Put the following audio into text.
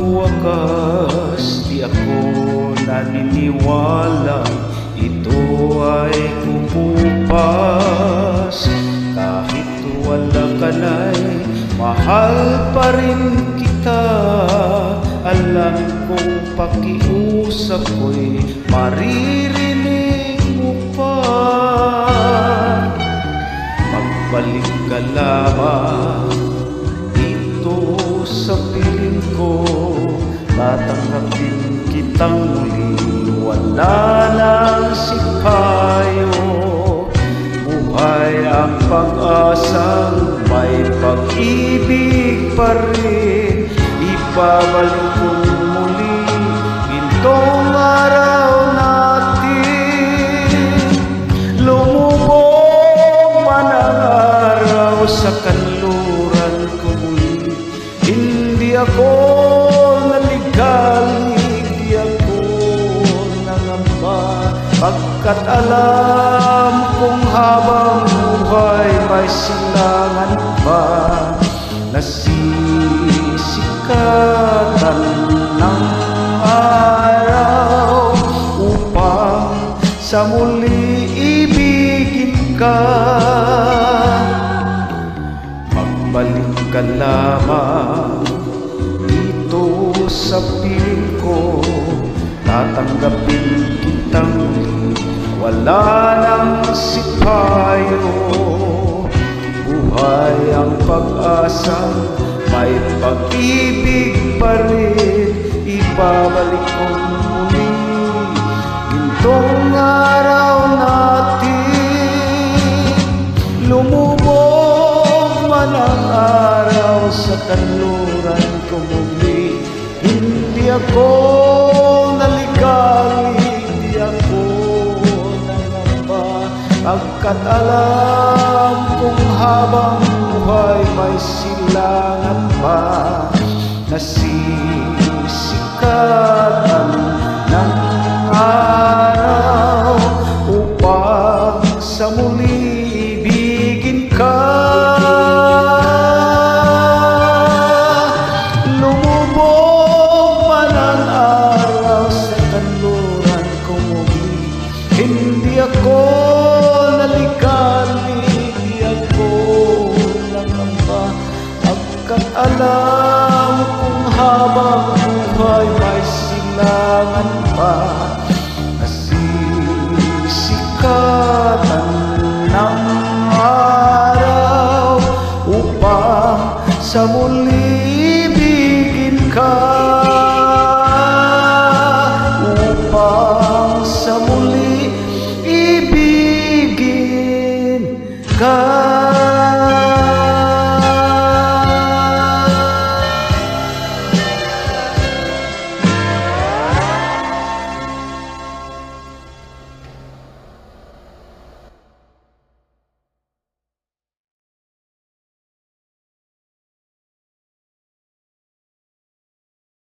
wakas di ako naniniwala ito ay kukupas. Kahit wala ka na'y mahal pa rin kita. Alam kong pakiusap ko'y maririnig mo pa. Magbalik ka lamang dito sa piling ko, tatanggapin kitang muli. Wala nang sipayo, buhay ang pag-asang may pag-ibig pa rin. Ibabalik ko muli gintong araw natin. Lumubog man ang araw sa kanluran ko muli. Hindi ako naligalig, di ako nangamba, pagkat alam kong habang buhay may silangan pa. Nasisikatan ng araw upang sa muli ibigin ka. Magbalik ka lamang dito sa piling ko, tatanggapin kitang muli. Wala nang sipayo, buhay ang pag-asang may pag-ibig pa rin. Ibabalik ko muli gintong araw natin. Lumubog man ang araw sa kanluran ko muli. Hindi ako naligalig, di ako nangamba, pagkat alam kung habang buhay may silangan pa. Nasisikatan ng araw upang sa muli ibigin ka. Lumubog man ang araw sa kanluran ko muli. Hindi ako naligalig, di ako nangamba, pagkat alam kung habang buhay may silangan pa. Nasisikatan ng araw upang sa muli ibigin ka. Upang